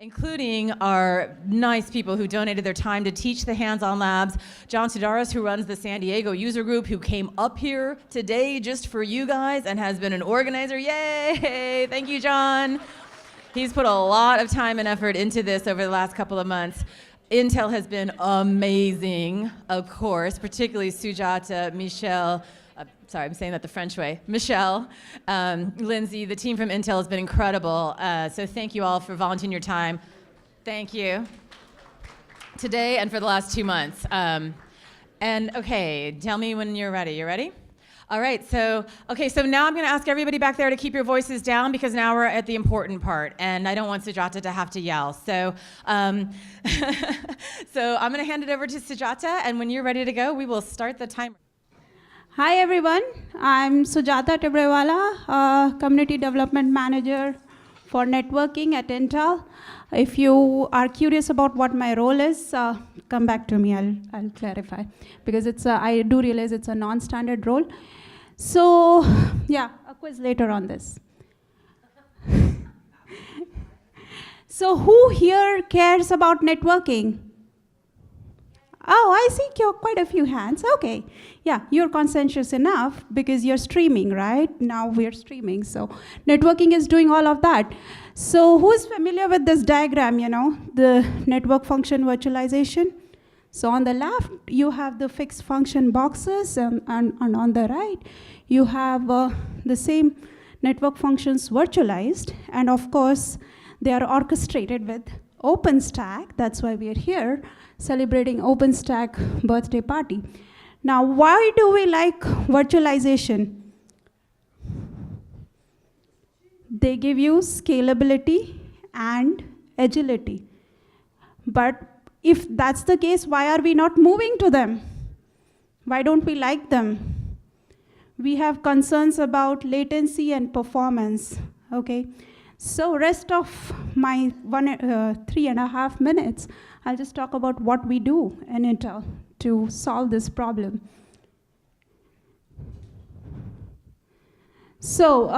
including our nice people who donated their time to teach the hands-on labs. John Sudaris, who runs the San Diego user group, who came up here today just for you guys and has been an organizer. Yay! Thank you, John. He's put a lot of time and effort into this over the last couple of months. Intel has been amazing, of course, particularly Sujata, Michelle, sorry, I'm saying that the French way. Michelle, Lindsay, the team from Intel has been incredible. So thank you all for volunteering your time. Thank you. Today and for the last 2 months. And okay, tell me when you're ready. You ready? All right, so now I'm gonna ask everybody back there to keep your voices down because now we're at the important part and I don't want Sujata to have to yell. So, so I'm gonna hand it over to Sujata and when you're ready to go, we will start the timer. Hi everyone, I'm Sujata Tibrewala, Community Development Manager for Networking at Intel. If you are curious about what my role is, come back to me, I'll clarify. Because I do realize it's a non-standard role. So, yeah, a quiz later on this. So who here cares about networking? Oh, I see quite a few hands. Okay. Yeah, you're conscientious enough because you're streaming, right? Now we're streaming, so networking is doing all of that. So who's familiar with this diagram, the network function virtualization? So on the left, you have the fixed function boxes, and on the right, you have the same network functions virtualized, and of course, they are orchestrated with OpenStack. That's why we are here, celebrating OpenStack birthday party. Now, why do we like virtualization? They give you scalability and agility. But if that's the case, why are we not moving to them? Why don't we like them? We have concerns about latency and performance, okay? So rest of my 3.5 minutes, I'll just talk about what we do in Intel to solve this problem. So,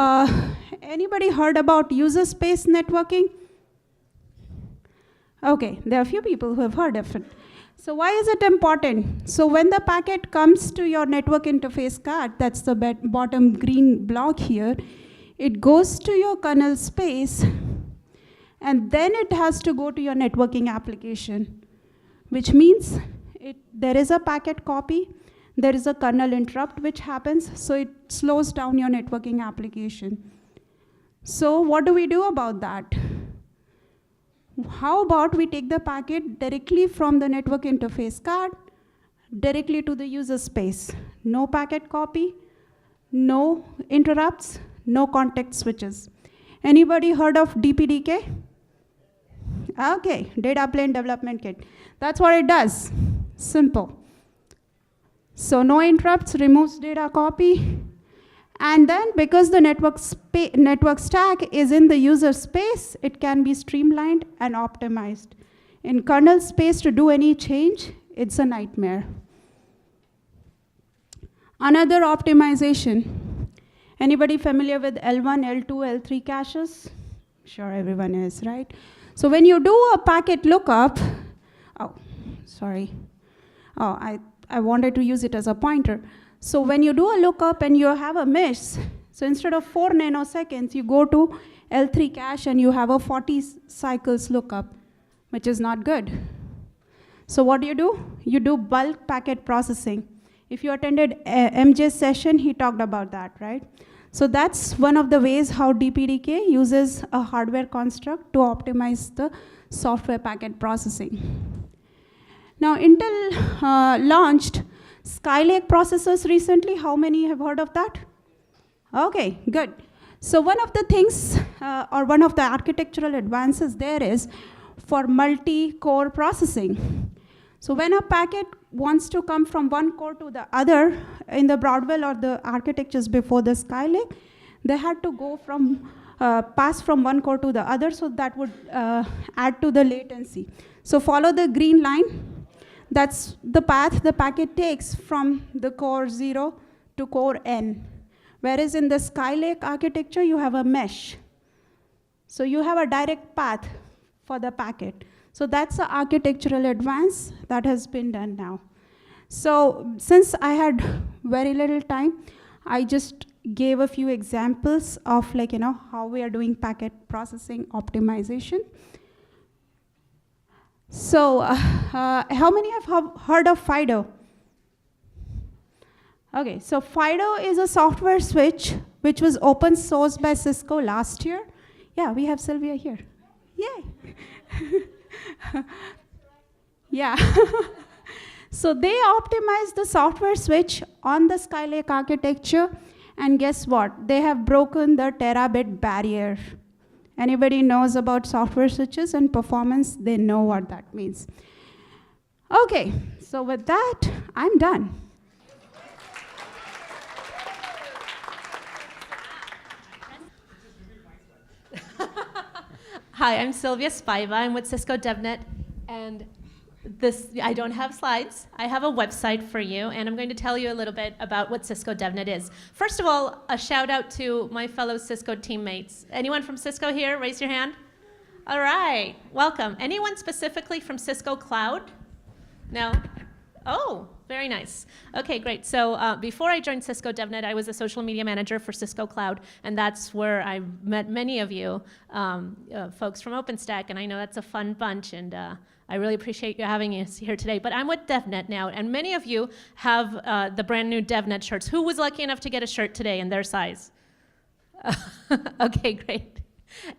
anybody heard about user space networking? Okay, there are a few people who have heard of it. So why is it important? So when the packet comes to your network interface card, that's the bottom green block here, it goes to your kernel space, and then it has to go to your networking application, which means there is a packet copy, there is a kernel interrupt which happens, so it slows down your networking application. So what do we do about that? How about we take the packet directly from the network interface card, directly to the user space? No packet copy, no interrupts, no context switches. Anybody heard of DPDK? Okay, Data Plane Development Kit. That's what it does, simple. So no interrupts, removes data copy, and then because the network stack is in the user space, it can be streamlined and optimized. In kernel space to do any change, it's a nightmare. Another optimization. Anybody familiar with L1, L2, L3 caches? Sure, everyone is, right? So when you do a packet lookup, oh, sorry. Oh, I wanted to use it as a pointer. So when you do a lookup and you have a miss, so instead of 4 nanoseconds, you go to L3 cache and you have a 40 cycles lookup, which is not good. So what do? You do bulk packet processing. If you attended MJ's session, he talked about that, right? So that's one of the ways how DPDK uses a hardware construct to optimize the software packet processing. Now, Intel launched Skylake processors recently. How many have heard of that? Okay, good. So one of the things, or one of the architectural advances there is for multi-core processing. So when a packet wants to come from one core to the other in the Broadwell or the architectures before the Skylake, they had to go from, pass from one core to the other, so that would add to the latency. So follow the green line. That's the path the packet takes from the core 0 to core n. Whereas in the Skylake architecture, you have a mesh. So you have a direct path for the packet. So that's the architectural advance that has been done now. So since I had very little time, I just gave a few examples of how we are doing packet processing optimization. So how many have heard of FIDO? Okay, so FIDO is a software switch which was open sourced by Cisco last year. Yeah, we have Sylvia here. Yay. Yeah. So they optimized the software switch on the Skylake architecture, and guess what? They have broken the terabit barrier. Anybody knows about software switches and performance, they know what that means. Okay, so with that, I'm done. Hi, I'm Sylvia Spiva. I'm with Cisco DevNet, and I don't have slides. I have a website for you, and I'm going to tell you a little bit about what Cisco DevNet is. First of all, a shout out to my fellow Cisco teammates. Anyone from Cisco here? Raise your hand. All right, welcome. Anyone specifically from Cisco Cloud? No? Oh, very nice. Okay, great. So before I joined Cisco DevNet, I was a social media manager for Cisco Cloud, and that's where I met many of you folks from OpenStack, and I know that's a fun bunch, and I really appreciate you having us here today. But I'm with DevNet now, and many of you have the brand new DevNet shirts. Who was lucky enough to get a shirt today in their size? Okay, great.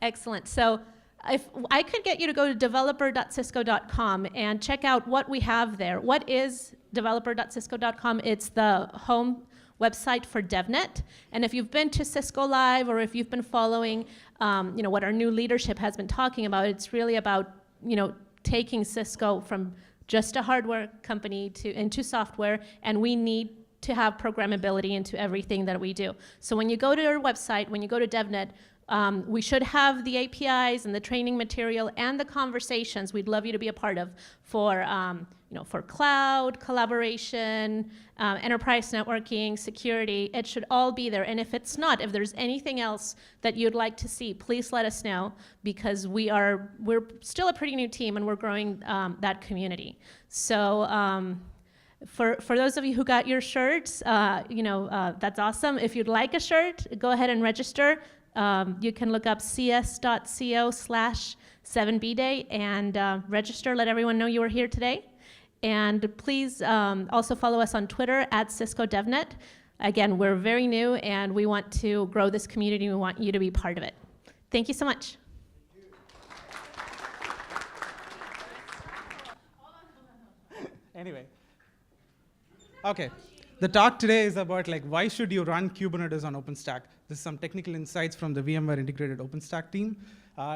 Excellent. So if I could get you to go to developer.cisco.com and check out what we have there. What is developer.cisco.com? It's the home website for DevNet. And if you've been to Cisco Live, or if you've been following what our new leadership has been talking about, it's really about taking Cisco from just a hardware company into software, and we need to have programmability into everything that we do. So when you go to our website, when you go to DevNet, we should have the APIs and the training material and the conversations we'd love you to be a part of for cloud, collaboration, enterprise networking, security. It should all be there. And if it's not, if there's anything else that you'd like to see, please let us know, because we're still a pretty new team and we're growing that community. So for those of you who got your shirts, that's awesome. If you'd like a shirt, go ahead and register. You can look up cs.co/7bday and register, let everyone know you were here today. And please also follow us on Twitter at Cisco DevNet. Again, we're very new and we want to grow this community. We want you to be part of it. Thank you so much. Anyway, okay. The talk today is about why should you run Kubernetes on OpenStack. This is some technical insights from the VMware Integrated OpenStack team.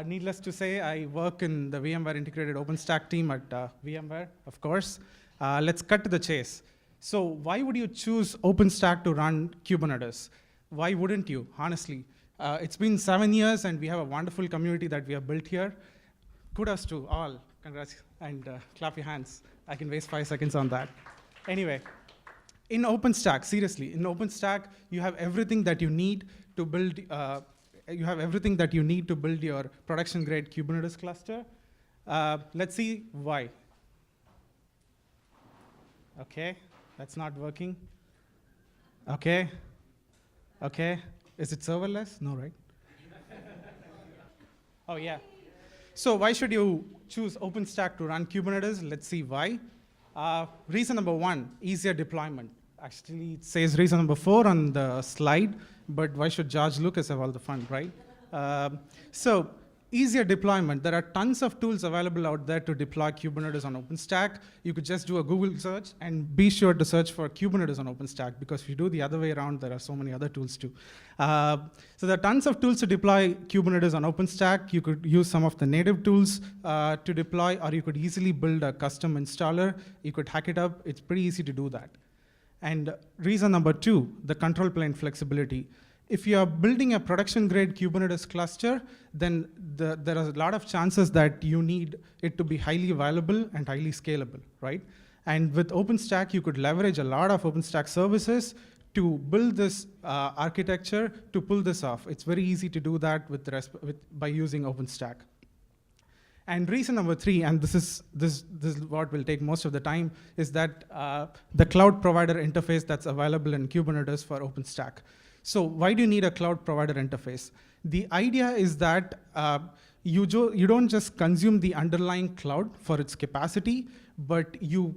Needless to say, I work in the VMware Integrated OpenStack team at VMware, of course. Let's cut to the chase. So why would you choose OpenStack to run Kubernetes? Why wouldn't you, honestly? It's been 7 years, and we have a wonderful community that we have built here. Kudos to all. Congrats, and clap your hands. I can waste 5 seconds on that. Anyway. In OpenStack, seriously, in OpenStack, you have everything that you need to build. Your production-grade Kubernetes cluster. Let's see why. Okay, that's not working. Okay. Is it serverless? No, right? Oh yeah. So why should you choose OpenStack to run Kubernetes? Let's see why. Reason number 1: easier deployment. Actually, it says reason number 4 on the slide, but why should George Lucas have all the fun, right? So easier deployment. There are tons of tools available out there to deploy Kubernetes on OpenStack. You could just do a Google search and be sure to search for Kubernetes on OpenStack, because if you do the other way around, there are so many other tools too. So there are tons of tools to deploy Kubernetes on OpenStack. You could use some of the native tools to deploy, or you could easily build a custom installer. You could hack it up. It's pretty easy to do that. And reason number 2, the control plane flexibility. If you are building a production-grade Kubernetes cluster, then there are a lot of chances that you need it to be highly available and highly scalable, right? And with OpenStack, you could leverage a lot of OpenStack services to build this architecture to pull this off. It's very easy to do that by using OpenStack. And reason number 3, and this is what will take most of the time, is that the cloud provider interface that's available in Kubernetes for OpenStack. So why do you need a cloud provider interface? The idea is that you don't just consume the underlying cloud for its capacity, but you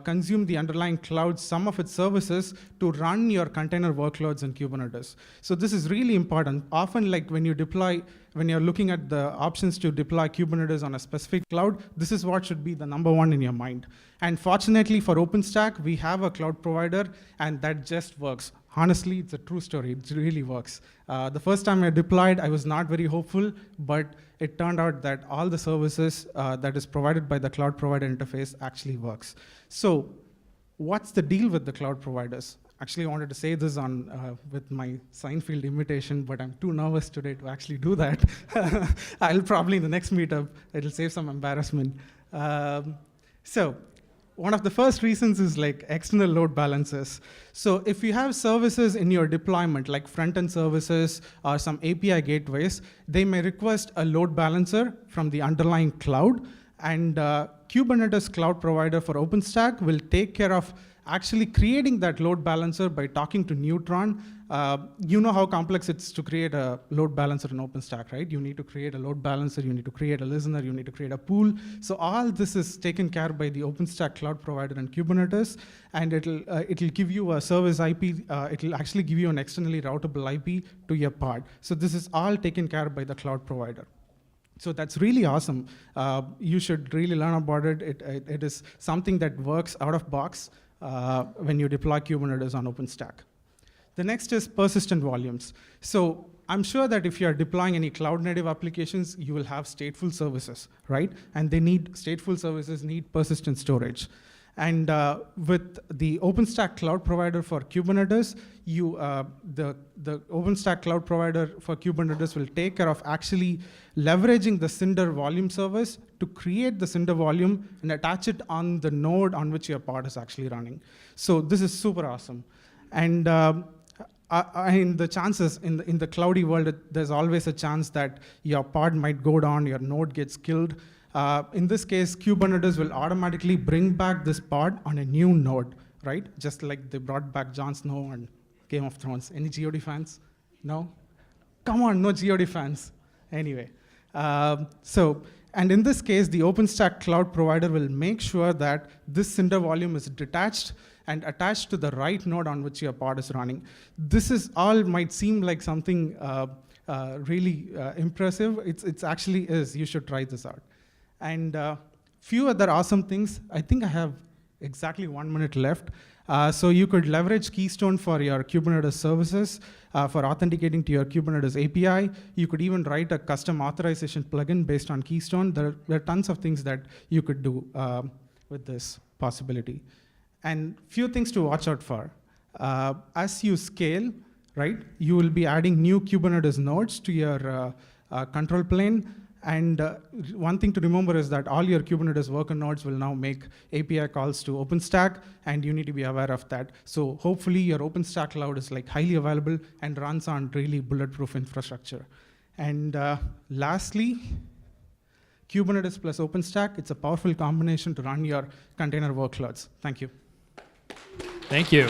consume the underlying cloud, some of its services, to run your container workloads in Kubernetes. So this is really important. Often, like when you're looking at the options to deploy Kubernetes on a specific cloud, this is what should be the number 1 in your mind. And fortunately for OpenStack, we have a cloud provider, and that just works. Honestly, it's a true story. It really works. The first time I deployed, I was not very hopeful, but it turned out that all the services that is provided by the cloud provider interface actually works. So what's the deal with the cloud providers? Actually, I wanted to say this with my Seinfeld imitation, but I'm too nervous today to actually do that. I'll probably in the next meetup, it'll save some embarrassment. So one of the first reasons is like external load balancers. So if you have services in your deployment, like front-end services or some API gateways, they may request a load balancer from the underlying cloud. And Kubernetes cloud provider for OpenStack will take care of actually creating that load balancer by talking to Neutron. You know how complex it is to create a load balancer in OpenStack, right? You need to create a load balancer, you need to create a listener, you need to create a pool. So all this is taken care by the OpenStack cloud provider in Kubernetes, and it'll give you a service IP. It'll actually give you an externally routable IP to your pod. So this is all taken care by the cloud provider. So that's really awesome. You should really learn about it. It is something that works out of box when you deploy Kubernetes on OpenStack. The next is persistent volumes. So I'm sure that if you're deploying any cloud-native applications, you will have stateful services, right? And stateful services need persistent storage. And with the OpenStack cloud provider for Kubernetes, the OpenStack cloud provider for Kubernetes will take care of actually leveraging the Cinder volume service to create the Cinder volume and attach it on the node on which your pod is actually running. So this is super awesome. And the chances in the cloudy world, there's always a chance that your pod might go down, your node gets killed. In this case, Kubernetes will automatically bring back this pod on a new node, right? Just like they brought back Jon Snow and Game of Thrones. Any GOD fans? No? Come on, no GOD fans. Anyway, and in this case, the OpenStack cloud provider will make sure that this Cinder volume is detached and attached to the right node on which your pod is running. This is all might seem like something really impressive. It actually is. You should try this out. And few other awesome things. I think I have exactly 1 minute left. So you could leverage Keystone for your Kubernetes services, for authenticating to your Kubernetes API. You could even write a custom authorization plugin based on Keystone. There are tons of things that you could do with this possibility. And few things to watch out for. As you scale, right, you will be adding new Kubernetes nodes to your control plane. And one thing to remember is that all your Kubernetes worker nodes will now make API calls to OpenStack, and you need to be aware of that. So hopefully your OpenStack cloud is like highly available and runs on really bulletproof infrastructure. And lastly, Kubernetes plus OpenStack, it's a powerful combination to run your container workloads. Thank you. Thank you.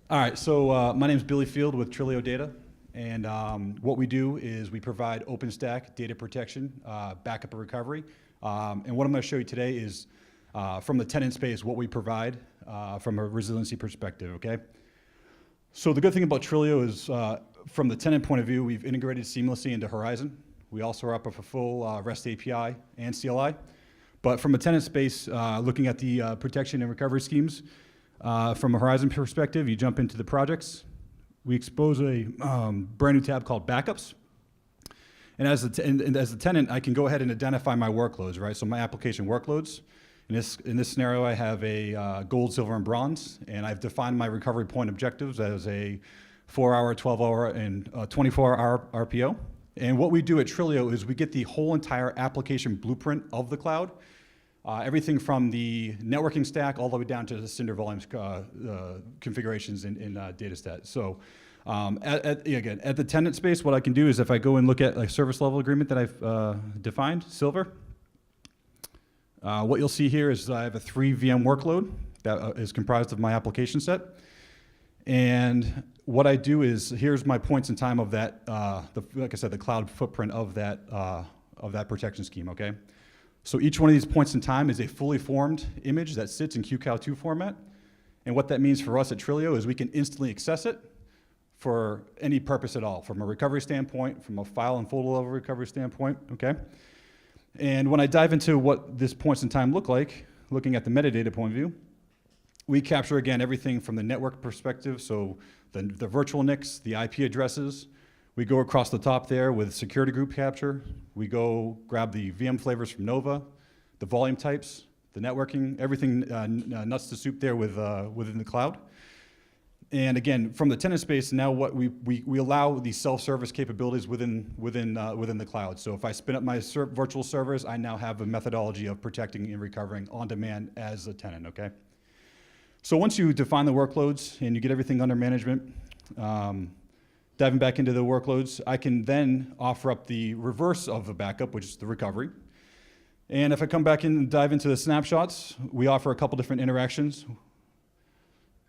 All right, so my name is Billy Field with Trillium Data. And what we do is we provide OpenStack data protection, backup and recovery. And what I'm going to show you today is from the tenant space, what we provide from a resiliency perspective, okay? So the good thing about Trillium is from the tenant point of view, we've integrated seamlessly into Horizon. We also are up with a full REST API and CLI. But from a tenant space, looking at the protection and recovery schemes, from a Horizon perspective, you jump into the projects. We expose a brand new tab called Backups. And as a tenant, I can go ahead and identify my workloads, right? So my application workloads. In this scenario, I have a gold, silver, and bronze, and I've defined my recovery point objectives as a 4-hour, 12-hour, and 24-hour RPO. And what we do at Trillium is we get the whole entire application blueprint of the cloud, everything from the networking stack all the way down to the Cinder volumes configurations in DataStat. So Again, at the tenant space, what I can do is if I go and look at a service level agreement that I've defined, Silver, what you'll see here is I have a 3 VM workload that is comprised of my application set. And what I do is, here's my points in time of that, like I said, the cloud footprint of that protection scheme, okay? So each one of these points in time is a fully formed image that sits in QCOW2 format. And what that means for us at Trillium is we can instantly access it for any purpose at all, from a recovery standpoint, from a file and folder level recovery standpoint, okay? And when I dive into what these points in time look like, looking at the metadata point of view, we capture, again, everything from the network perspective, so the virtual NICs, the IP addresses. We go across the top there with security group capture. We go grab the VM flavors from Nova, the volume types, the networking, everything nuts to soup there within the cloud. And again, from the tenant space, now what we allow these self-service capabilities within the cloud. So if I spin up my virtual servers, I now have a methodology of protecting and recovering on demand as a tenant, okay? So once you define the workloads and you get everything under management, diving back into the workloads, I can then offer up the reverse of the backup, which is the recovery. And if I come back in and dive into the snapshots, we offer a couple different interactions.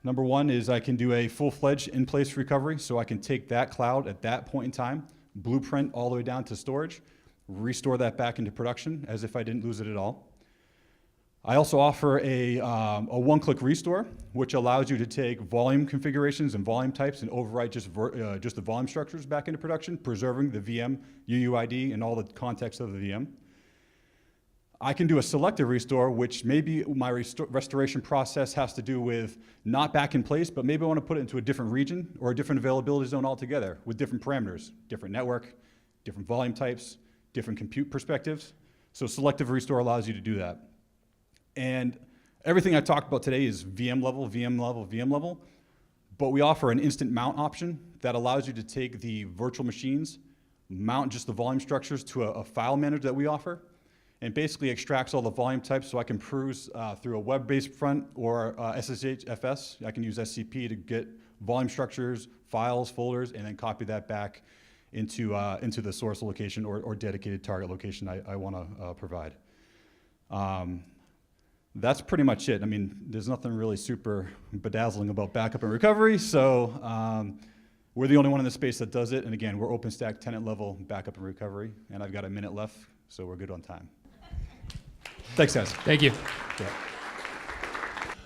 Number one is I can do a full-fledged in-place recovery, so I can take that cloud at that point in time, blueprint all the way down to storage, restore that back into production as if I didn't lose it at all. I also offer a one-click restore, which allows you to take volume configurations and volume types and overwrite just the volume structures back into production, preserving the VM UUID and all the context of the VM. I can do a selective restore, which maybe my restoration process has to do with not back in place, but maybe I want to put it into a different region or a different availability zone altogether with different parameters, different network, different volume types, different compute perspectives. So selective restore allows you to do that. And everything I talked about today is VM level, VM level, VM level, but we offer an instant mount option that allows you to take the virtual machines, mount just the volume structures to a file manager that we offer, and basically extracts all the volume types so I can peruse through a web-based front or SSHFS. I can use SCP to get volume structures, files, folders, and then copy that back into the source location or dedicated target location I want to provide. That's pretty much it. I mean, there's nothing really super bedazzling about backup and recovery, so we're the only one in the space that does it. And again, we're OpenStack tenant level backup and recovery, and I've got a minute left, so we're good on time. Thanks, guys. Thank you. Yeah.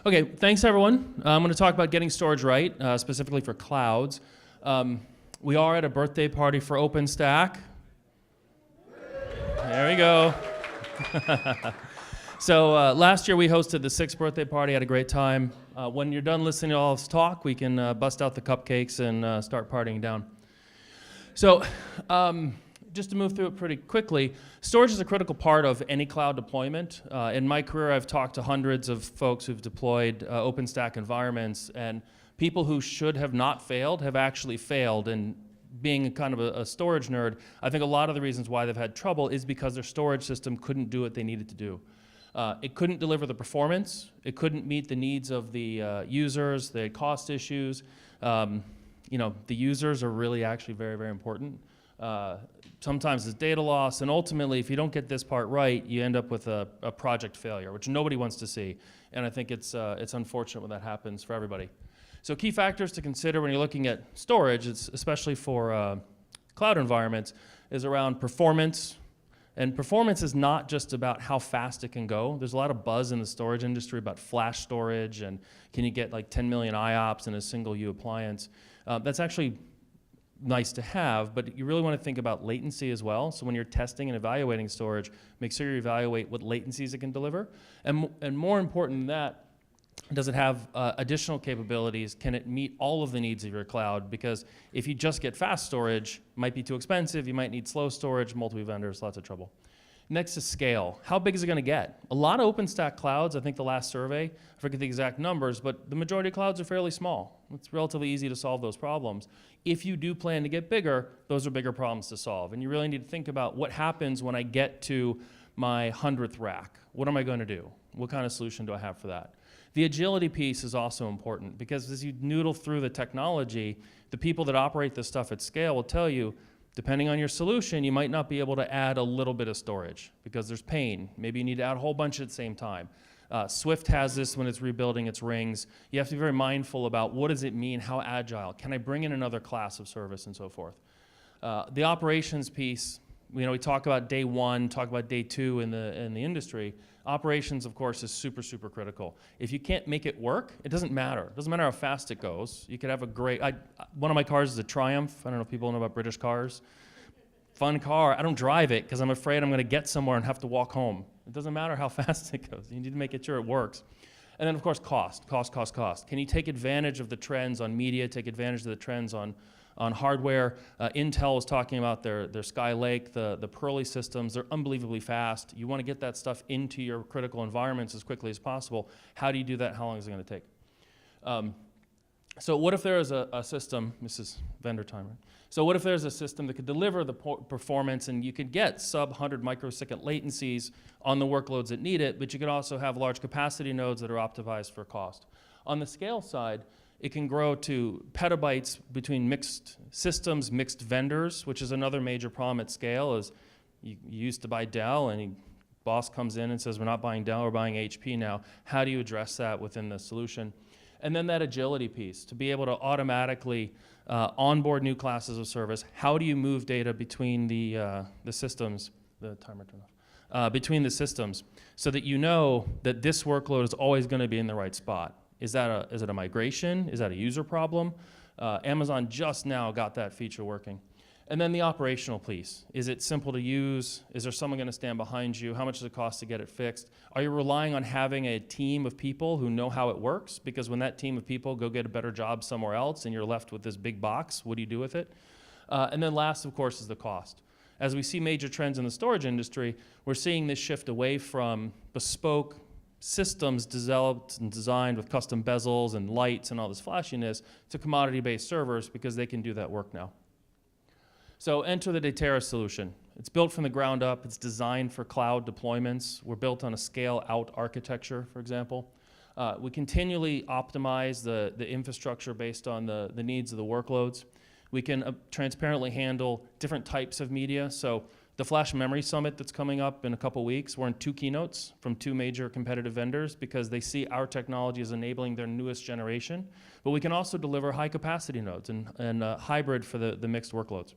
Okay, thanks everyone. I'm going to talk about getting storage right, specifically for clouds. We are at a birthday party for OpenStack. There we go. So last year we hosted the 6th birthday party, had a great time. When you're done listening to all this talk, we can bust out the cupcakes and start partying down. So just to move through it pretty quickly, storage is a critical part of any cloud deployment. In my career, I've talked to hundreds of folks who've deployed OpenStack environments, and people who should have not failed have actually failed. And being kind of a storage nerd, I think a lot of the reasons why they've had trouble is because their storage system couldn't do what they needed to do. It couldn't deliver the performance. It couldn't meet the needs of the users. They had cost issues. You know, the users are really actually very, very important. Sometimes it's data loss, and ultimately, if you don't get this part right, you end up with a project failure, which nobody wants to see. And I think it's unfortunate when that happens for everybody. So key factors to consider when you're looking at storage, especially for cloud environments, is around performance. And performance is not just about how fast it can go. There's a lot of buzz in the storage industry about flash storage and can you get like 10 million IOPS in a single U appliance. That's actually nice to have, but you really want to think about latency as well. So when you're testing and evaluating storage, make sure you evaluate what latencies it can deliver. And more important than that, does it have additional capabilities? Can it meet all of the needs of your cloud? Because if you just get fast storage, it might be too expensive. You might need slow storage, multiple vendors, lots of trouble. Next is scale. How big is it going to get? A lot of OpenStack clouds, I think the last survey, I forget the exact numbers, but the majority of clouds are fairly small. It's relatively easy to solve those problems. If you do plan to get bigger, those are bigger problems to solve. And you really need to think about what happens when I get to my 100th rack. What am I going to do? What kind of solution do I have for that? The agility piece is also important because as you noodle through the technology, the people that operate this stuff at scale will tell you, depending on your solution, you might not be able to add a little bit of storage because there's pain. Maybe you need to add a whole bunch at the same time. Swift has this when it's rebuilding its rings. You have to be very mindful about what does it mean, how agile, can I bring in another class of service and so forth. The operations piece, we talk about day one, talk about day two in the industry. Operations, of course, is super, super critical. If you can't make it work, it doesn't matter. It doesn't matter how fast it goes. You could have a great, one of my cars is a Triumph. I don't know if people know about British cars. Fun car. I don't drive it because I'm afraid I'm going to get somewhere and have to walk home. It doesn't matter how fast it goes. You need to make sure it works. And then, of course, cost. Can you take advantage of the trends on media, take advantage of the trends on hardware? Intel is talking about their Skylake, the Pearly systems. They're unbelievably fast. You want to get that stuff into your critical environments as quickly as possible. How do you do that? How long is it going to take? So what if there is a system, this is vendor time, right? So what if there's a system that could deliver the performance and you could get sub-100 microsecond latencies on the workloads that need it, but you could also have large capacity nodes that are optimized for cost. On the scale side, it can grow to petabytes between mixed systems, mixed vendors, which is another major problem at scale. Is you used to buy Dell, and boss comes in and says, we're not buying Dell, we're buying HP now. How do you address that within the solution? And then that agility piece, to be able to automatically onboard new classes of service. How do you move data between the systems? The timer turned off. Between the systems, so that you know that this workload is always going to be in the right spot. Is it a migration? Is that a user problem? Amazon just now got that feature working. And then the operational piece. Is it simple to use? Is there someone going to stand behind you? How much does it cost to get it fixed? Are you relying on having a team of people who know how it works? Because when that team of people go get a better job somewhere else and you're left with this big box, what do you do with it? And then last, of course, is the cost. As we see major trends in the storage industry, we're seeing this shift away from bespoke systems developed and designed with custom bezels and lights and all this flashiness to commodity-based servers because they can do that work now. So enter the Datera solution. It's built from the ground up. It's designed for cloud deployments. We're built on a scale-out architecture, for example. We continually optimize the infrastructure based on the needs of the workloads. We can transparently handle different types of media. So the Flash Memory Summit that's coming up in a couple weeks, we're in 2 keynotes from 2 major competitive vendors because they see our technology as enabling their newest generation. But we can also deliver high-capacity nodes and hybrid for the mixed workloads.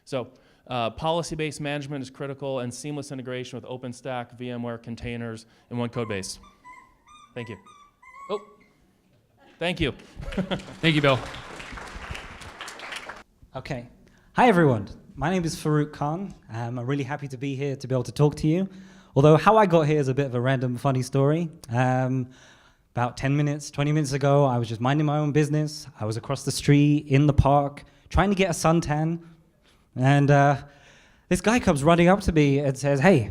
So policy-based management is critical and seamless integration with OpenStack, VMware, containers, and one code base. Thank you. Oh, thank you. Thank you, Bill. Okay. Hi, everyone. My name is Farouk Khan. I'm really happy to be here to be able to talk to you. Although how I got here is a bit of a random, funny story. About 10 minutes, 20 minutes ago, I was just minding my own business. I was across the street in the park trying to get a suntan. And this guy comes running up to me and says, hey,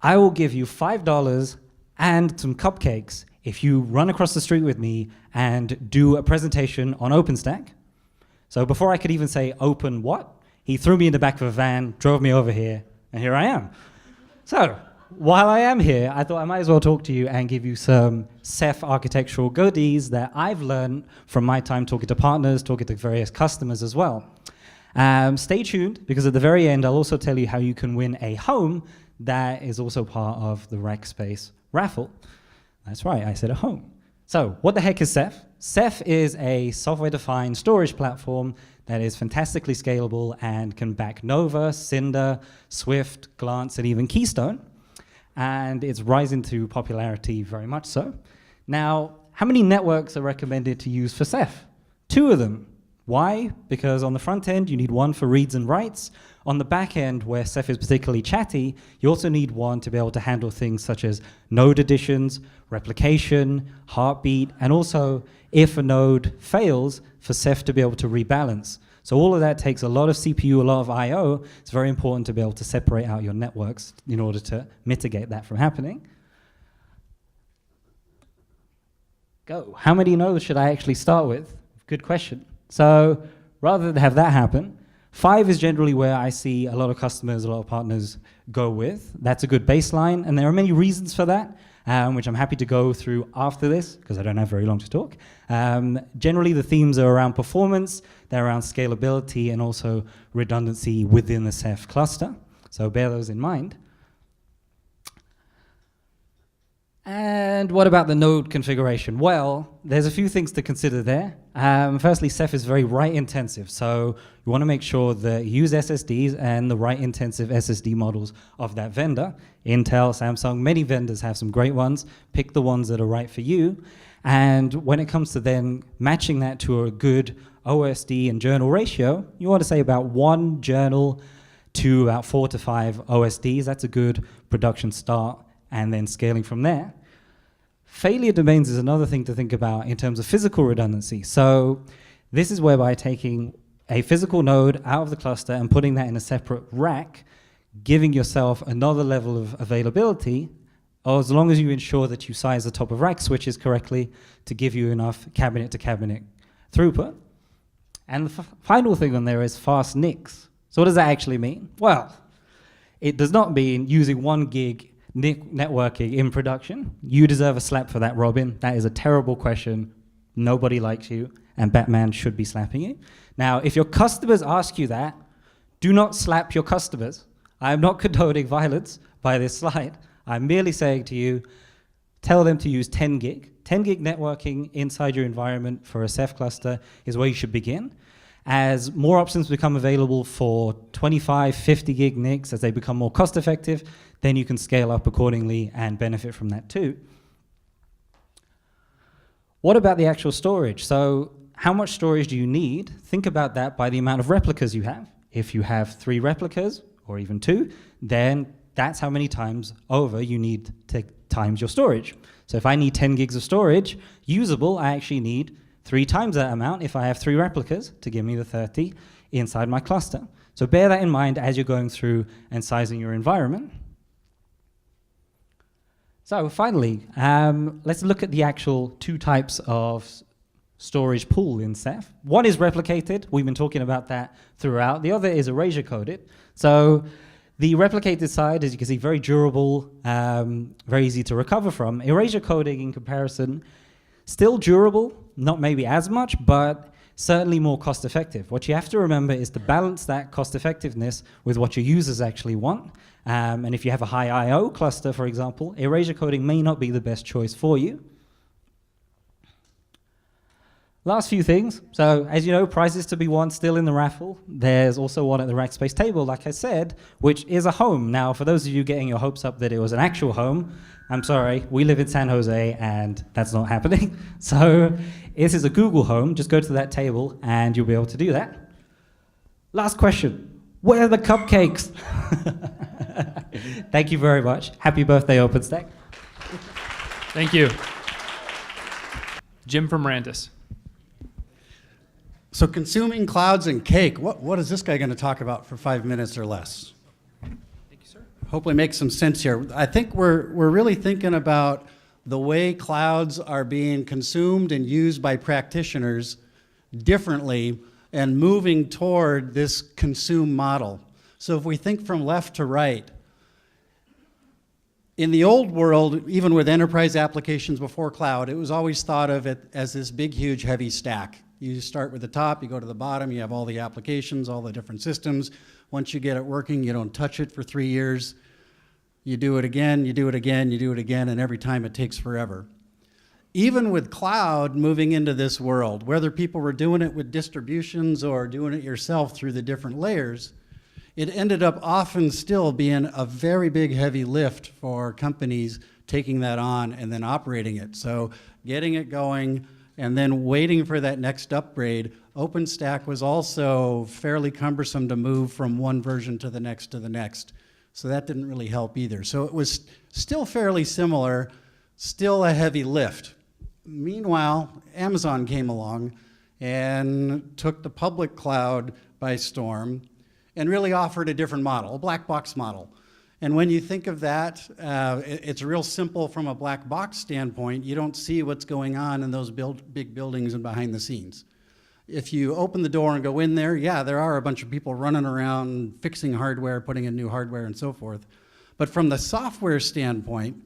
I will give you $5 and some cupcakes if you run across the street with me and do a presentation on OpenStack. So before I could even say open what, he threw me in the back of a van, drove me over here, and here I am. So while I am here, I thought I might as well talk to you and give you some Ceph architectural goodies that I've learned from my time talking to partners, talking to various customers as well. Stay tuned, because at the very end, I'll also tell you how you can win a home that is also part of the Rackspace raffle. That's right, I said a home. So what the heck is Ceph? Ceph is a software-defined storage platform that is fantastically scalable and can back Nova, Cinder, Swift, Glance, and even Keystone. And it's rising to popularity very much so. Now, how many networks are recommended to use for Ceph? 2 of them. Why? Because on the front end, you need one for reads and writes. On the back end, where Ceph is particularly chatty, you also need one to be able to handle things such as node additions, replication, heartbeat, and also, if a node fails, for Ceph to be able to rebalance. So all of that takes a lot of CPU, a lot of I/O. It's very important to be able to separate out your networks in order to mitigate that from happening. Go. How many nodes should I actually start with? Good question. So rather than have that happen, 5 is generally where I see a lot of customers, a lot of partners go with. That's a good baseline, and there are many reasons for that. which I'm happy to go through after this, because I don't have very long to talk. Generally, the themes are around performance, they're around scalability, and also redundancy within the Ceph cluster. So bear those in mind. And what about the node configuration? Well, there's a few things to consider there. Firstly, Ceph is very write intensive, so you want to make sure that you use SSDs and the write intensive SSD models of that vendor. Intel, Samsung, many vendors have some great ones. Pick the ones that are right for you. And when it comes to then matching that to a good OSD and journal ratio, you want to say about 1 journal to about 4 to 5 OSDs. That's a good production start, and then scaling from there. Failure domains is another thing to think about in terms of physical redundancy. So this is whereby taking a physical node out of the cluster and putting that in a separate rack, giving yourself another level of availability, as long as you ensure that you size the top of rack switches correctly to give you enough cabinet to cabinet throughput. And the final thing on there is fast NICs. So what does that actually mean? Well, it does not mean using 1 gig networking in production. You deserve a slap for that, Robin. That is a terrible question. Nobody likes you, and Batman should be slapping you. Now, if your customers ask you that, do not slap your customers. I am not condoning violence by this slide. I'm merely saying to you, tell them to use 10 gig. 10 gig networking inside your environment for a Ceph cluster is where you should begin. As more options become available for 25, 50 gig NICs, as they become more cost effective, then you can scale up accordingly and benefit from that too. What about the actual storage? So how much storage do you need? Think about that by the amount of replicas you have. If you have 3 replicas, or even 2, then that's how many times over you need to times your storage. So if I need 10 gigs of storage, usable, I actually need 3 times that amount if I have 3 replicas to give me the 30 inside my cluster. So bear that in mind as you're going through and sizing your environment. So finally, let's look at the actual 2 types of storage pool in Ceph. One is replicated. We've been talking about that throughout. The other is erasure coded. So the replicated side, as you can see, very durable, very easy to recover from. Erasure coding in comparison, still durable, not maybe as much, but certainly more cost effective. What you have to remember is to balance that cost effectiveness with what your users actually want. And if you have a high I/O cluster, for example, erasure coding may not be the best choice for you. Last few things. So as you know, prizes to be won still in the raffle. There's also one at the Rackspace table, like I said, which is a home. Now, for those of you getting your hopes up that it was an actual home, I'm sorry, we live in San Jose and that's not happening. So this is a Google home. Just go to that table and you'll be able to do that. Last question. Where are the cupcakes? Thank you very much. Happy birthday, OpenStack. Thank you. Jim from Randus. So consuming clouds and cake, what is this guy going to talk about for 5 minutes or less? Thank you, sir. Hopefully make some sense here. I think we're really thinking about the way clouds are being consumed and used by practitioners differently and moving toward this consume model. So if we think from left to right, in the old world, even with enterprise applications before cloud, it was always thought of it as this big, huge, heavy stack. You start with the top, you go to the bottom, you have all the applications, all the different systems. Once you get it working, you don't touch it for 3 years. You do it again, you do it again, you do it again, and every time it takes forever. Even with cloud moving into this world, whether people were doing it with distributions or doing it yourself through the different layers, it ended up often still being a very big, heavy lift for companies taking that on and then operating it. So getting it going, and then waiting for that next upgrade. OpenStack was also fairly cumbersome to move from one version to the next. So that didn't really help either. So it was still fairly similar, still a heavy lift. Meanwhile, Amazon came along and took the public cloud by storm and really offered a different model, a black box model. And when you think of that, it's real simple from a black box standpoint. You don't see what's going on in those big buildings and behind the scenes. If you open the door and go in there, yeah, there are a bunch of people running around fixing hardware, putting in new hardware and so forth. But from the software standpoint,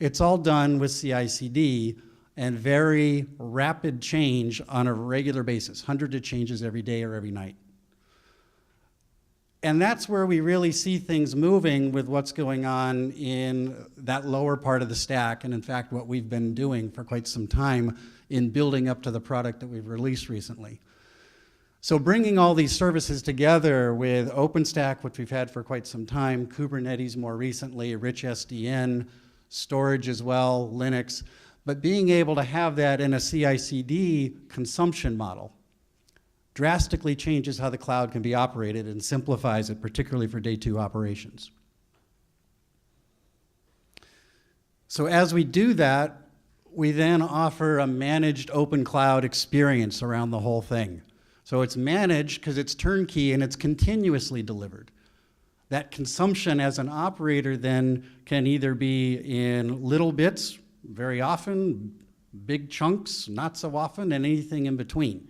It's all done with CI/CD and very rapid change on a regular basis, hundreds of changes every day or every night. And that's where we really see things moving with what's going on in that lower part of the stack, and in fact what we've been doing for quite some time in building up to the product that we've released recently. So bringing all these services together with OpenStack, which we've had for quite some time, Kubernetes more recently, rich SDN, storage as well, Linux, but being able to have that in a CI/CD consumption model drastically changes how the cloud can be operated and simplifies it, particularly for day 2 operations. So as we do that, we then offer a managed open cloud experience around the whole thing. So it's managed because it's turnkey and it's continuously delivered. That consumption as an operator then can either be in little bits, very often, big chunks, not so often, and anything in between.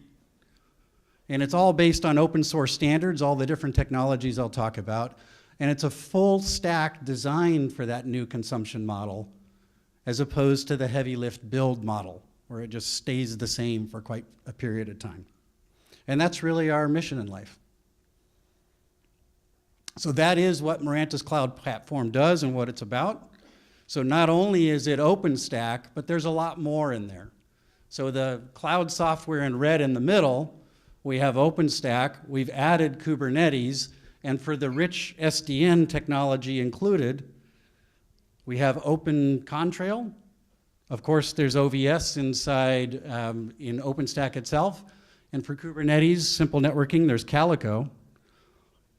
And it's all based on open source standards, all the different technologies I'll talk about. And it's a full stack designed for that new consumption model, as opposed to the heavy lift build model, where it just stays the same for quite a period of time. And that's really our mission in life. So that is what Miranta's cloud platform does and what it's about. So not only is it OpenStack, but there's a lot more in there. So the cloud software in red in the middle, we have OpenStack, we've added Kubernetes, and for the rich SDN technology included, we have Open Contrail. Of course, there's OVS inside in OpenStack itself. And for Kubernetes, simple networking, there's Calico.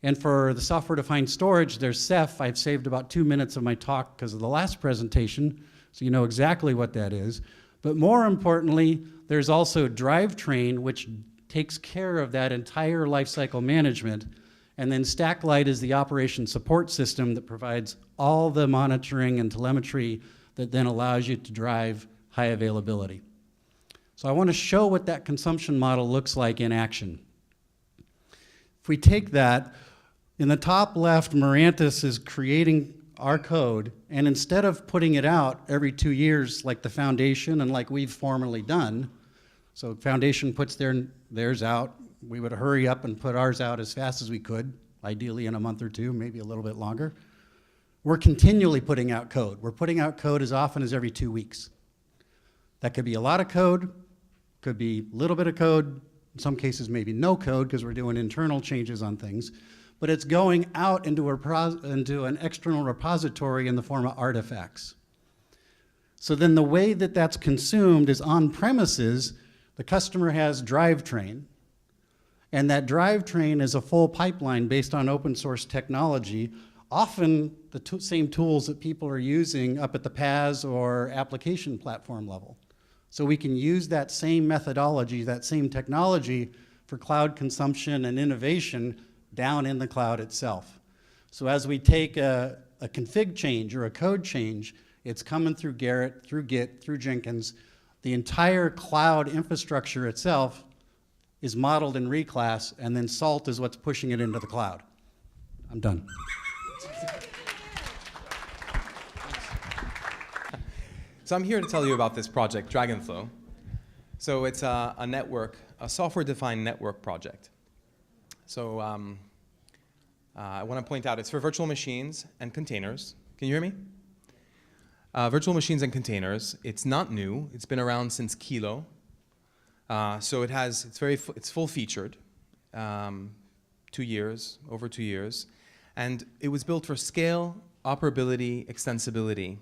And for the software-defined storage, there's Ceph. I've saved about 2 minutes of my talk because of the last presentation, so you know exactly what that is. But more importantly, there's also Drivetrain, which takes care of that entire lifecycle management. And then Stacklight is the operation support system that provides all the monitoring and telemetry that then allows you to drive high availability. So I want to show what that consumption model looks like in action. If we take that, in the top left, Mirantis is creating our code, and instead of putting it out every 2 years like the Foundation and like we've formerly done, so Foundation puts theirs out, we would hurry up and put ours out as fast as we could, ideally in a month or 2, maybe a little bit longer. We're continually putting out code. We're putting out code as often as every 2 weeks. That could be a lot of code, could be a little bit of code, in some cases maybe no code because we're doing internal changes on things, but it's going out into an external repository in the form of artifacts. So then the way that that's consumed is on premises, the customer has Drivetrain, and that Drivetrain is a full pipeline based on open source technology, often the same tools that people are using up at the PaaS or application platform level. So we can use that same methodology, that same technology for cloud consumption and innovation down in the cloud itself. So as we take a config change or a code change, it's coming through Garrett, through Git, through Jenkins. The entire cloud infrastructure itself is modeled in reclass, and then Salt is what's pushing it into the cloud. I'm done. So I'm here to tell you about this project, DragonFlow. So it's a network, a software-defined network project. So I want to point out it's for virtual machines and containers. Can you hear me? Virtual machines and containers. It's not new. It's been around since Kilo. So it's full-featured, 2 years, over 2 years. And it was built for scale, operability, extensibility.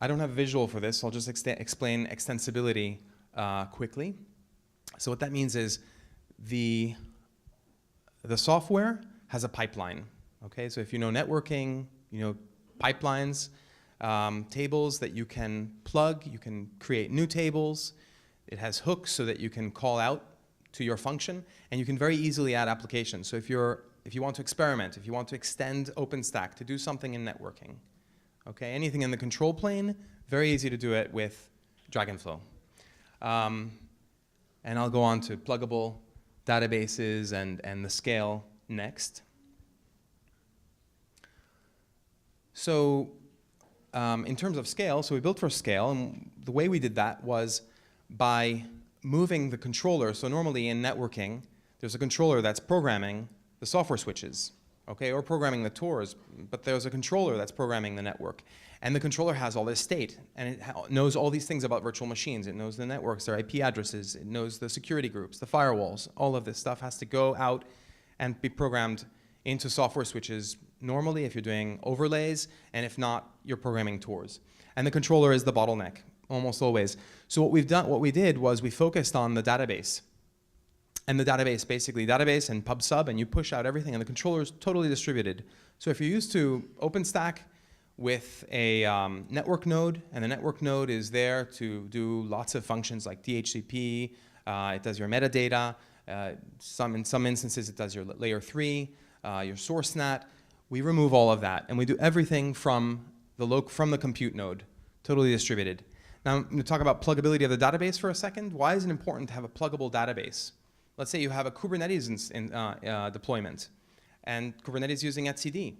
I don't have a visual for this, so I'll just explain extensibility quickly. So what that means is the software has a pipeline. Okay, so if you know networking, you know pipelines, tables that you can plug, you can create new tables. It has hooks so that you can call out to your function, and you can very easily add applications. So if you want to experiment, if you want to extend OpenStack to do something in networking, okay, anything in the control plane, very easy to do it with DragonFlow. And I'll go on to pluggable databases and the scale next. So in terms of scale, so we built for scale, and the way we did that was by moving the controller. So normally in networking, there's a controller that's programming the software switches, okay, or programming the TORs, but there's a controller that's programming the network. And the controller has all this state, and it knows all these things about virtual machines. It knows the networks, their IP addresses, it knows the security groups, the firewalls. All of this stuff has to go out and be programmed into software switches normally if you're doing overlays, and if not, you're programming TORs. And the controller is the bottleneck, almost always. So what we did was we focused on the database. And the database, basically database and pub sub, and you push out everything, and the controller is totally distributed. So if you're used to OpenStack with a network node, and the network node is there to do lots of functions like DHCP, it does your metadata, in some instances it does your layer 3, your source NAT. We remove all of that, and we do everything from the compute node, totally distributed. Now I'm going to talk about pluggability of the database for a second. Why is it important to have a pluggable database? Let's say you have a Kubernetes deployment, and Kubernetes using etcd,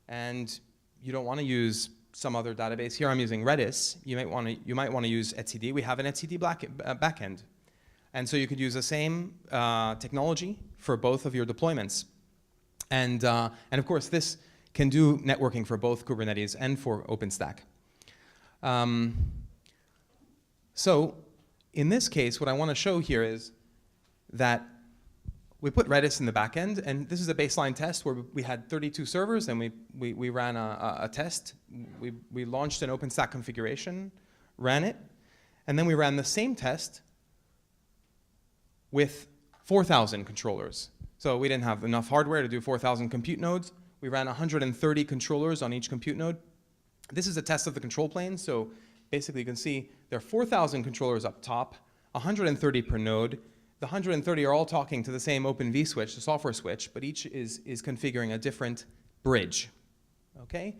and you don't want to use some other database. Here I'm using Redis. You might want to use etcd. We have an etcd backend, and so you could use the same technology for both of your deployments. And of course, this can do networking for both Kubernetes and for OpenStack. So in this case, what I want to show here is that we put Redis in the back end, and this is a baseline test where we had 32 servers, and we ran a test. We launched an OpenStack configuration, ran it, and then we ran the same test with 4,000 controllers. So we didn't have enough hardware to do 4,000 compute nodes. We ran 130 controllers on each compute node. This is a test of the control plane, so basically you can see there are 4,000 controllers up top, 130 per node. The 130 are all talking to the same Open vSwitch, the software switch, but each is configuring a different bridge, okay?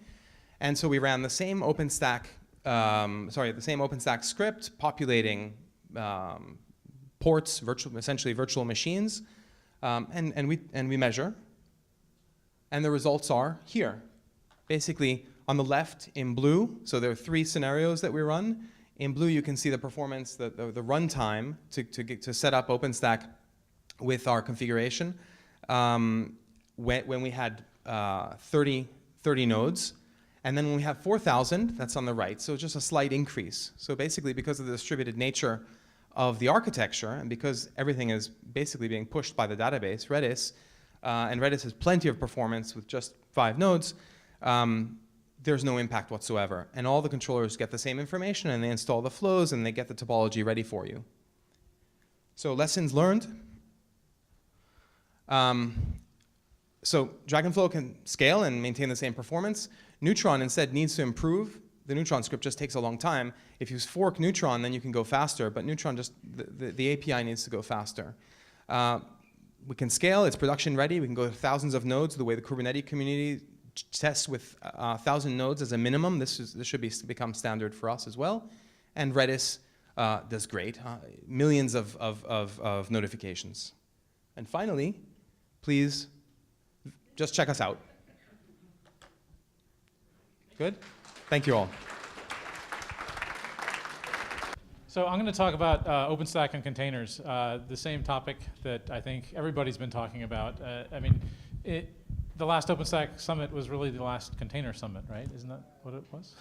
And so we ran the same OpenStack, the same OpenStack script populating ports, essentially virtual machines, and we measure, and the results are here. Basically, on the left in blue, so there are 3 scenarios that we run. In blue, you can see the performance, the runtime to set up OpenStack with our configuration when we had 30 nodes. And then when we have 4,000, that's on the right, so just a slight increase. So basically, because of the distributed nature of the architecture, and because everything is basically being pushed by the database, Redis, and Redis has plenty of performance with just 5 nodes, there's no impact whatsoever. And all the controllers get the same information, and they install the flows, and they get the topology ready for you. So lessons learned. So DragonFlow can scale and maintain the same performance. Neutron instead needs to improve. The Neutron script just takes a long time. If you fork Neutron, then you can go faster, but Neutron the API needs to go faster. We can scale, it's production ready. We can go to thousands of nodes the way the Kubernetes community tests with 1,000 nodes as a minimum. This should become standard for us as well. And Redis does great, millions of notifications. And finally, please just check us out. Good? Thank you all. So I'm going to talk about OpenStack and containers, the same topic that I think everybody's been talking about. The last OpenStack summit was really the last container summit, right? Isn't that what it was?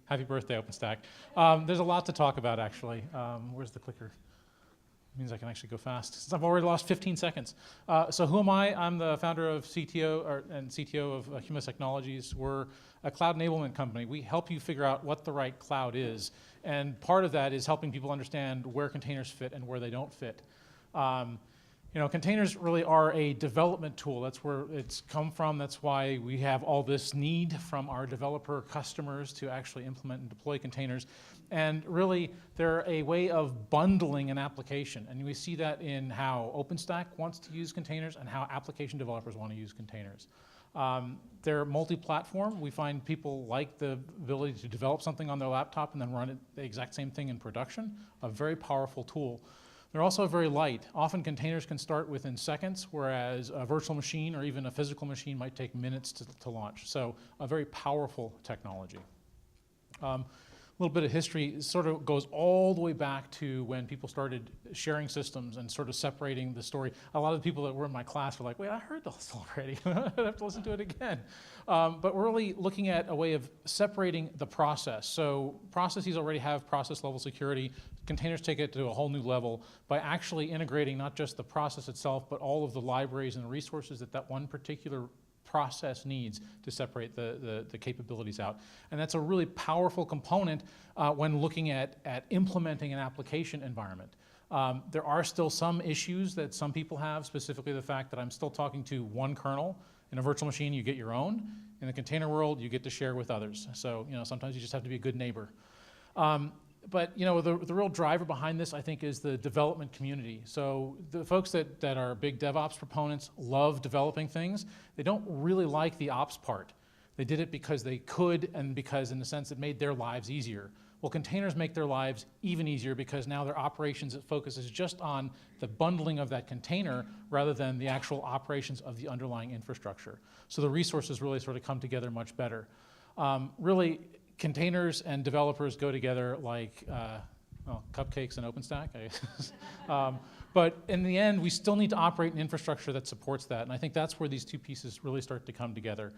Happy birthday, OpenStack. There's a lot to talk about, actually. Where's the clicker? Means I can actually go fast, since I've already lost 15 seconds. So who am I? I'm the founder of and CTO of Humus Technologies. We're a cloud enablement company. We help you figure out what the right cloud is. And part of that is helping people understand where containers fit and where they don't fit. Containers really are a development tool. That's where it's come from. That's why we have all this need from our developer customers to actually implement and deploy containers. And really, they're a way of bundling an application. And we see that in how OpenStack wants to use containers and how application developers want to use containers. They're multi-platform. We find people like the ability to develop something on their laptop and then run it, the exact same thing in production, a very powerful tool. They're also very light. Often containers can start within seconds, whereas a virtual machine or even a physical machine might take minutes to launch. So a very powerful technology. A little bit of history sort of goes all the way back to when people started sharing systems and sort of separating the story. A lot of the people that were in my class were like, wait, I heard this already. I have to listen to it again. But we're really looking at a way of separating the process. So processes already have process level security. Containers take it to a whole new level by actually integrating not just the process itself, but all of the libraries and the resources that that one particular process needs to separate the capabilities out. And that's a really powerful component when looking at implementing an application environment. There are still some issues that some people have, specifically the fact that I'm still talking to one kernel. In a virtual machine, you get your own. In the container world, you get to share with others. So, sometimes you just have to be a good neighbor. But the real driver behind this, I think, is the development community. So the folks that are big DevOps proponents love developing things. They don't really like the ops part. They did it because they could and because, in a sense, it made their lives easier. Well, containers make their lives even easier because now their operations focuses just on the bundling of that container rather than the actual operations of the underlying infrastructure. So the resources really sort of come together much better. Really, containers and developers go together like cupcakes and OpenStack, I guess. But in the end, we still need to operate an infrastructure that supports that, and I think that's where these two pieces really start to come together.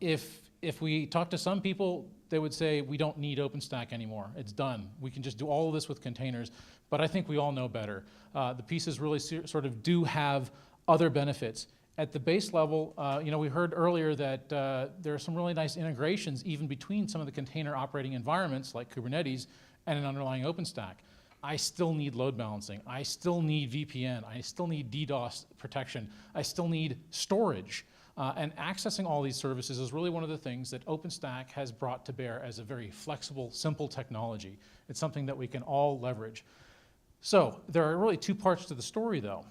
If we talk to some people, they would say we don't need OpenStack anymore. It's done. We can just do all of this with containers, but I think we all know better. The pieces really sort of do have other benefits. At the base level, we heard earlier that there are some really nice integrations even between some of the container operating environments like Kubernetes and an underlying OpenStack. I still need load balancing. I still need VPN. I still need DDoS protection. I still need storage. And accessing all these services is really one of the things that OpenStack has brought to bear as a very flexible, simple technology. It's something that we can all leverage. So there are really two parts to the story, though.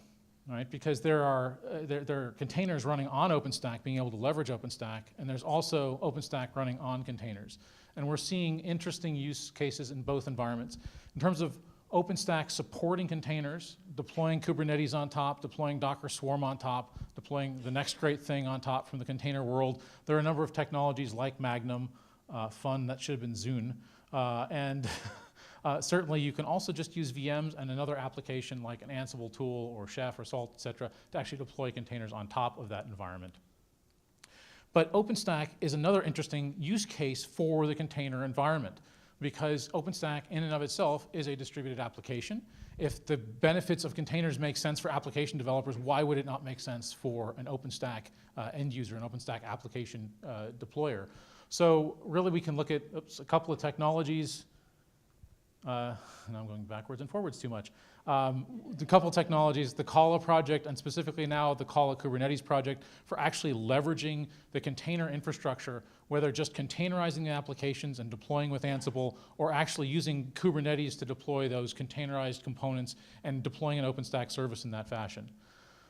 Right, because there are containers running on OpenStack being able to leverage OpenStack, and there's also OpenStack running on containers. And we're seeing interesting use cases in both environments. In terms of OpenStack supporting containers, deploying Kubernetes on top, deploying Docker Swarm on top, deploying the next great thing on top from the container world, there are a number of technologies like Magnum, fun, that should have been Zune, and certainly, you can also just use VMs and another application like an Ansible tool or Chef or Salt, et cetera, to actually deploy containers on top of that environment. But OpenStack is another interesting use case for the container environment because OpenStack in and of itself is a distributed application. If the benefits of containers make sense for application developers, why would it not make sense for an OpenStack end user, an OpenStack application deployer? So really, we can look at a couple of technologies. Now I'm going backwards and forwards too much. The couple of technologies, the Kala project, and specifically now the Kala Kubernetes project for actually leveraging the container infrastructure, whether just containerizing the applications and deploying with Ansible, or actually using Kubernetes to deploy those containerized components and deploying an OpenStack service in that fashion.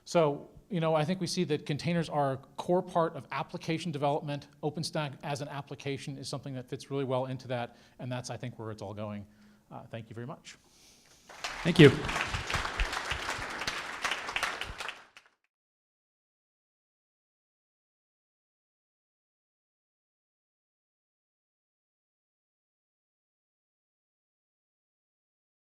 So, I think we see that containers are a core part of application development. OpenStack as an application is something that fits really well into that, and that's, I think, where it's all going. Thank you very much. Thank you.